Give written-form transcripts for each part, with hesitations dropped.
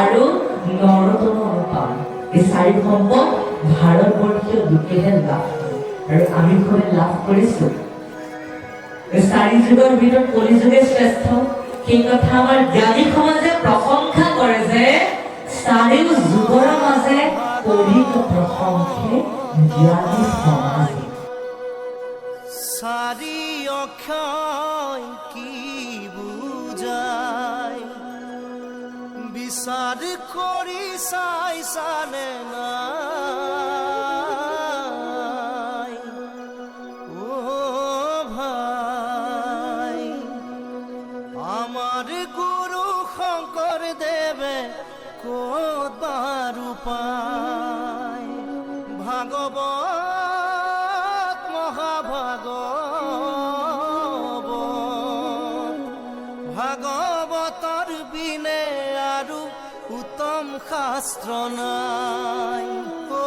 আৰু নৰতম অনুপাম এই চাৰি সম্পদ ভাৰতবৰ্ষীয় লোকেহে লাভ কৰে আৰু আমি সবে লাভ কৰিছো। এই চাৰি যুগৰ ভিতৰত কলিযুগে শ্ৰেষ্ঠ সেই কথা আমাৰ জ্ঞানী সমাজে প্ৰশংসা কৰে যে চাৰিও যুগৰ মাজে কলিক প্ৰশংসে জ্ঞানী সমাজে। চাৰি অক্ষয় কি বুজায় বিচাৰ কৰি চাইছানে নাই ও ভাই আমাৰ গুৰু শংকৰদেৱে ক'ত বাৰু পায় ভাগৱত ভাগৱতৰ বিনে আৰু উত্তম শাস্ত্ৰ নাই ও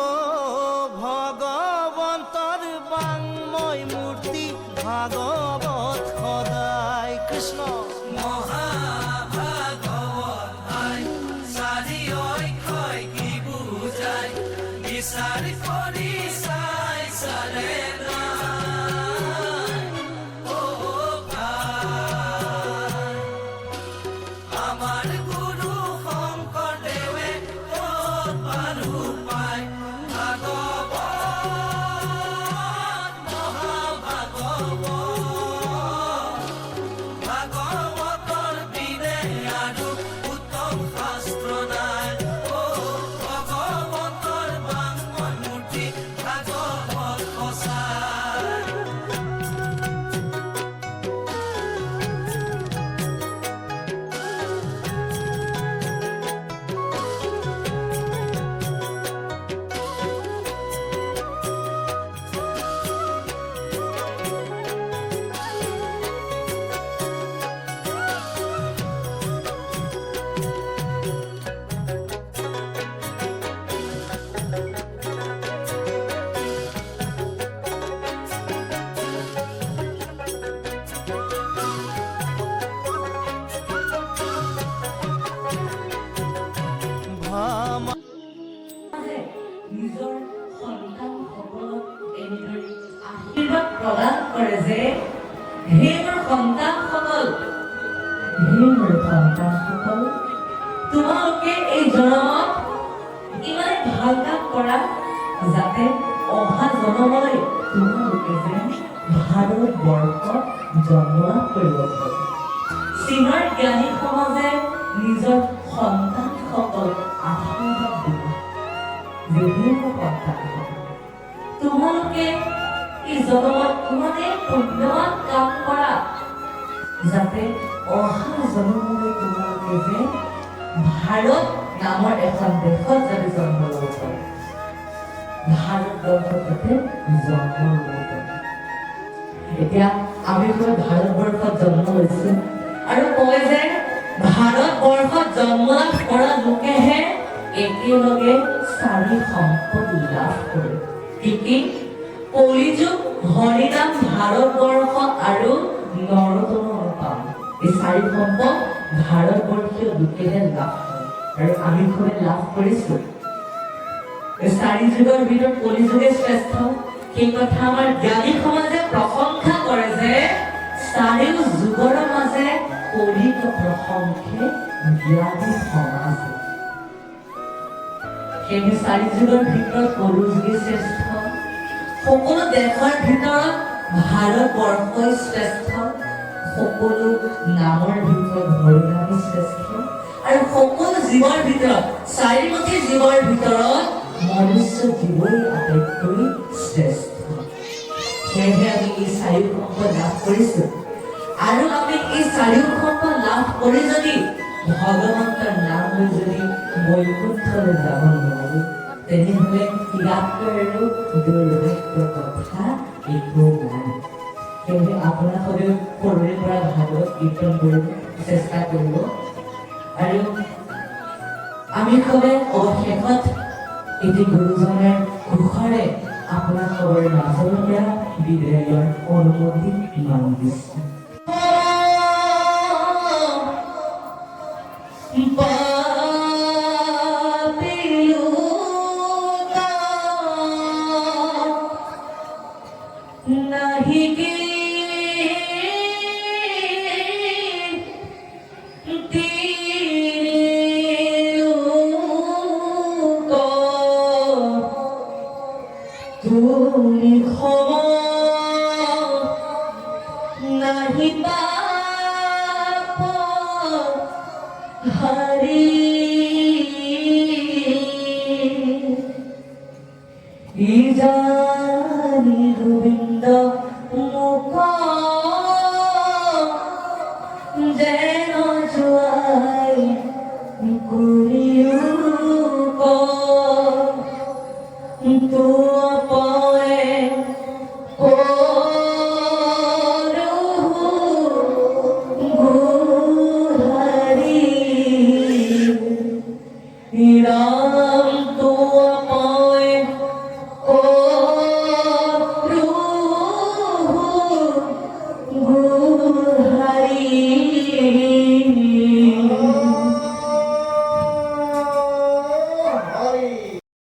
ভগৱন্তৰ বাংময় মূৰ্তি ভাগৱত সদায় কৃষ্ণ মহাভাগৱত ভাই চাৰি অক্ষয় কি বুজায় বিচাৰ কৰি চাইছানে নিজৰ সন্তানসকলক এনেদৰে আশীৰ্বাদ প্ৰদান কৰে যে হে মোৰ সন্তানসকল তোমালোকে এই জনমত ইমান ভাল কাম কৰা যাতে অহা জনমলৈ তোমালোকে যে ভাৰতবৰ্ষত জন্ম লাভ কৰিব পাৰে। চীনৰ জ্ঞানী সমাজে নিজৰ সন্তানসকলক আশীৰ্বাদ দিব তোমালোকে এই জনমত ইমানেই পুণ্যৱান কাম কৰা যাতে অহা জনমলৈ তোমালোকে যে ভাৰত নামৰ এখন দেশত যাতে জন্ম ল'ব পাৰে, ভাৰতবৰ্ষত যাতে জন্ম ল'ব পাৰে। এতিয়া আমি ভাৰতবৰ্ষত জন্ম লৈছো আৰু কয় যে ভাৰতবৰ্ষত জন্ম লাভ কৰা লোকেহে একেলগে চাৰি সম্পদ লাভ কৰে। কি কলিযুগ হৰিনাম ভাৰতবৰ্ষ আৰু নৰতম অনুপাম এই চাৰি সম্পদ ভাৰতবৰ্ষীয় লোকেহে লাভ কৰে আৰু আমি সবে লাভ কৰিছো। এই চাৰি যুগৰ ভিতৰত কলিযুগে শ্ৰেষ্ঠ সেই কথা আমাৰ জ্ঞানী সমাজে প্ৰশংসা কৰে যে চাৰিও যুগৰ মাজে কলিক প্ৰশংসে জ্ঞানী সমাজে। সেই চাৰি যুগৰ ভিতৰত কলিযুগে শ্ৰেষ্ঠ, সকলো দেশৰ ভিতৰত ভাৰতবৰ্ষই শ্ৰেষ্ঠ, সকলো নামৰ ভিতৰত হৰিনামী শ্ৰেষ্ঠ আৰু সকলো জীৱৰ ভিতৰত চাৰিমুখী জীৱৰ ভিতৰত মনুষ্য জীৱই আটাইতকৈ শ্ৰেষ্ঠ। সেয়েহে আমি এই চাৰিও সম্পদ লাভ কৰিছো আৰু আমি এই চাৰিও সম্পদ লাভ কৰি যদি ভগৱন্তৰ নাম লৈ যদি বৈকুণ্ঠলৈ যাব নোৱাৰো তেনেহ'লে ইয়াতকৈ আৰু দুৰ্ভাগ্য কথা একো নাই। সেয়েহে আপোনালোকে সৰুৰে পৰা ভাগৱত কীৰ্তন কৰিব চেষ্টা কৰিব আৰু আমি সবে অৱশেষত এটি গুৰুজনাৰ মুখৰে আপোনালোকৰ মাজৰ পৰা বিদায়ৰ অনুমতি মাগিছোঁ।